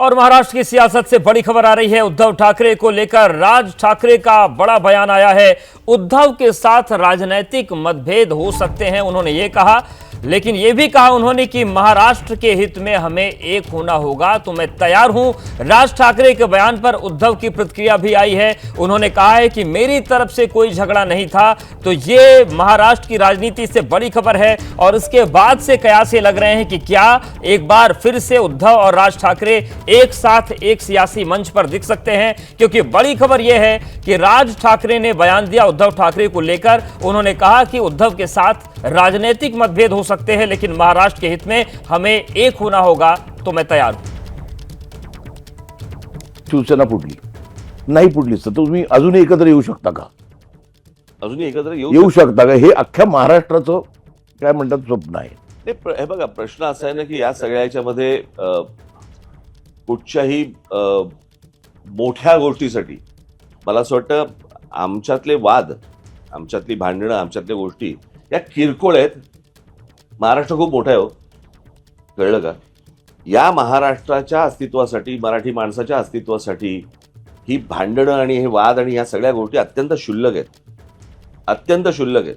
और महाराष्ट्र की सियासत से बड़ी खबर आ रही है। उद्धव ठाकरे को लेकर राज ठाकरे का बड़ा बयान आया है। उद्धव के साथ राजनीतिक मतभेद हो सकते हैं, उन्होंने ये कहा, लेकिन यह भी कहा उन्होंने कि महाराष्ट्र के हित में हमें एक होना होगा, तो मैं तैयार हूं। राज ठाकरे के बयान पर उद्धव की प्रतिक्रिया भी आई है। उन्होंने कहा है कि मेरी तरफ से कोई झगड़ा नहीं था। तो ये महाराष्ट्र की राजनीति से बड़ी खबर है और इसके बाद से कयास ये लग रहे हैं कि क्या एक बार फिर से उद्धव और राज ठाकरे एक साथ एक सियासी मंच पर दिख सकते हैं, क्योंकि बड़ी खबर यह है कि राज ठाकरे ने बयान दिया उद्धव ठाकरे को लेकर। उन्होंने कहा कि उद्धव के साथ राजनीतिक मतभेद हो सकते हैं, लेकिन महाराष्ट्र के हित में हमें एक होना होगा, तो मैं तैयार हूं। शिवसेना फुटली नाही, फुटलीच तर तुम्ही अजूनही एकत्र येऊ शकता का? अजूनही एकत्र येऊ शकता का? हे अख्ख्या महाराष्ट्राचं काय म्हणतात स्वप्न आहे. हे बघा, प्रश्न असा आहे ना की या सगळ्याच्या मध्ये कुठच्याही मोठ्या गोष्टीसाठी मला असं वाटतं आमच्यातले वाद, आमच्यातली भांडणं, आमच्यातल्या गोष्टी या किरकोळ आहेत. महाराष्ट्र खूप मोठा आहे हो, कळलं का? या महाराष्ट्राच्या अस्तित्वासाठी, मराठी माणसाच्या अस्तित्वासाठी ही भांडणं आणि हे वाद आणि या सगळ्या गोष्टी अत्यंत क्षुल्लक आहेत, अत्यंत क्षुल्लक आहेत.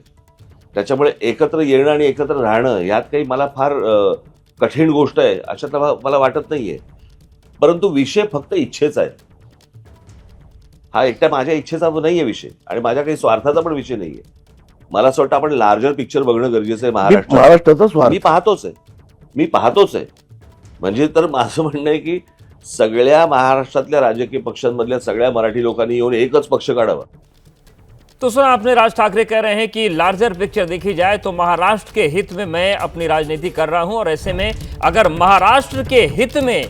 त्याच्यामुळे एकत्र येणं आणि एकत्र राहणं यात काही मला फार कठीण गोष्ट आहे अशातला मला वाटत नाहीये. परंतु विषय फक्त इच्छेचा आहे. हा एकट्या माझ्या इच्छेचा नाहीये विषय आणि माझ्या काही स्वार्थाचा पण विषय नाहीये. मला असं वाटतं आपण लार्जर पिक्चर बघणं गरजेचं आहे. महाराष्ट्राचा स्वार्थ मी पाहतोच आहे. म्हणजे तर माझं म्हणणं आहे की सगळ्या महाराष्ट्रातल्या राजकीय पक्षांमधल्या सगळ्या मराठी लोकांनी येऊन एकच पक्ष काढावा. तो सुना आपने, राज ठाकरे कह रहे हैं कि लार्जर पिक्चर देखी जाए तो महाराष्ट्र के हित में मैं अपनी राजनीति कर रहा हूं और ऐसे में अगर महाराष्ट्र के हित में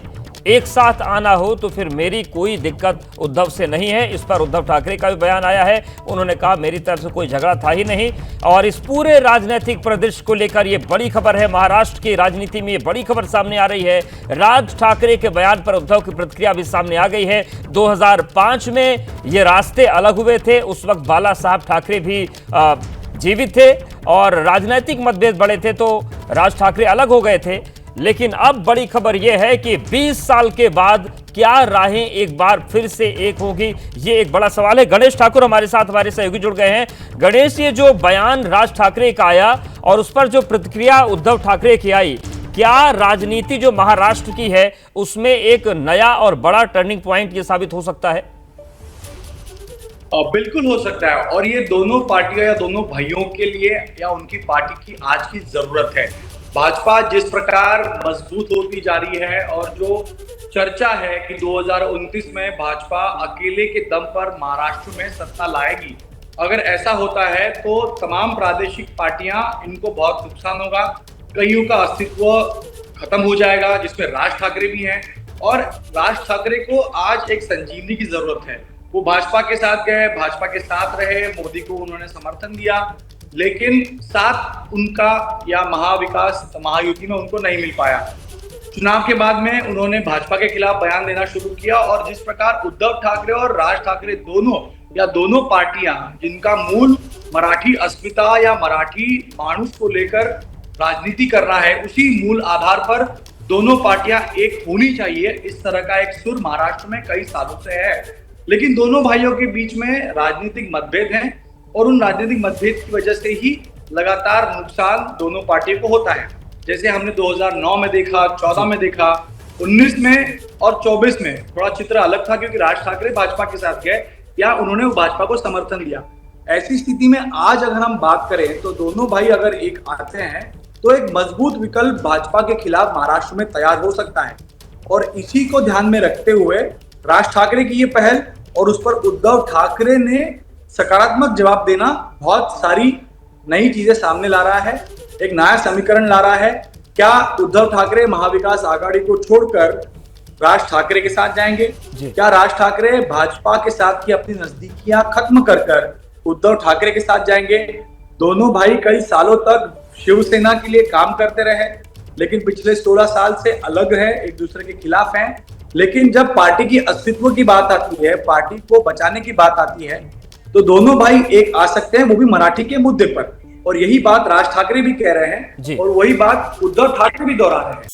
एक साथ आना हो तो फिर मेरी कोई दिक्कत उद्धव से नहीं है। इस पर उद्धव ठाकरे का भी बयान आया है। उन्होंने कहा मेरी तरफ से कोई झगड़ा था ही नहीं। और इस पूरे राजनीतिक परिदृश्य को लेकर ये बड़ी खबर है, महाराष्ट्र की राजनीति में ये बड़ी खबर सामने आ रही है। राज ठाकरे के बयान पर उद्धव की प्रतिक्रिया भी सामने आ गई है। 2005 में ये रास्ते अलग हुए थे, उस वक्त बाला साहब ठाकरे भी जीवित थे और राजनीतिक मतभेद बड़े थे, तो राज ठाकरे अलग हो गए थे। लेकिन अब बड़ी खबर यह है कि 20 साल के बाद क्या राहें एक बार फिर से एक होगी, ये एक बड़ा सवाल है। गणेश ठाकुर हमारे साथ, हमारे सहयोगी जुड़ गए हैं। गणेश, ये जो बयान राज ठाकरे का आया और उस पर जो प्रतिक्रिया उद्धव ठाकरे की आई, क्या राजनीति जो महाराष्ट्र की है उसमें एक नया और बड़ा टर्निंग पॉइंट ये साबित हो सकता है? बिल्कुल हो सकता है और ये दोनों पार्टियां या दोनों भाइयों के लिए या उनकी पार्टी की आज की जरूरत है। भाजपा जिस प्रकार मजबूत होती जा रही है और जो चर्चा है कि 2029 में भाजपा अकेले के दम पर महाराष्ट्र में सत्ता लाएगी, अगर ऐसा होता है तो तमाम प्रादेशिक पार्टियां, इनको बहुत नुकसान होगा। कईयों का अस्तित्व खत्म हो जाएगा, जिसमें राज ठाकरे भी हैं। और राज ठाकरे को आज एक संजीवनी की जरूरत है। वो भाजपा के साथ गए, भाजपा के साथ रहे, मोदी को उन्होंने समर्थन दिया, लेकिन साथ उनका या महाविकास महायुति में उनको नहीं मिल पाया। चुनाव के बाद में उन्होंने भाजपा के खिलाफ बयान देना शुरू किया और जिस प्रकार उद्धव ठाकरे और राज ठाकरे दोनों पार्टियां जिनका मूल मराठी अस्मिता या मराठी मानुष को लेकर राजनीति करना है, उसी मूल आधार पर दोनों पार्टियां एक होनी चाहिए, इस तरह का एक सुर महाराष्ट्र में कई सालों से है। लेकिन दोनों भाइयों के बीच में राजनीतिक मतभेद हैं और उन राजनीतिक मतभेद की वजह से ही लगातार नुकसान दोनों पार्टियों को होता है। जैसे हमने 2009 में देखा, 14 में देखा, 19 में और 24 में थोड़ा चित्र अलग था, क्योंकि राज ठाकरे भाजपा के साथ गए या उन्होंने भाजपा को समर्थन दिया। ऐसी स्थिति में आज अगर हम बात करें तो दोनों भाई अगर एक आते हैं तो एक मजबूत विकल्प भाजपा के खिलाफ महाराष्ट्र में तैयार हो सकता है। और इसी को ध्यान में रखते हुए राज ठाकरे की ये पहल और उस पर उद्धव ठाकरे ने सकारात्मक जवाब देना बहुत सारी नई चीजें सामने ला रहा है, एक नया समीकरण ला रहा है। क्या उद्धव ठाकरे महाविकास आघाड़ी को छोड़कर राज ठाकरे के साथ जाएंगे? क्या राज ठाकरे भाजपा के साथ की अपनी नजदीकियां खत्म कर उद्धव ठाकरे के साथ जाएंगे? दोनों भाई कई सालों तक शिवसेना के लिए काम करते रहे, लेकिन पिछले 16 साल से अलग है, एक दूसरे के खिलाफ हैं। लेकिन जब पार्टी की अस्तित्व की बात आती है, पार्टी को बचाने की बात आती है, तो दोनों भाई एक आ सकते हैं, वो भी मराठी के मुद्दे पर। और यही बात राज ठाकरे भी कह रहे हैं और वही बात उद्धव ठाकरे भी दोहरा रहे हैं।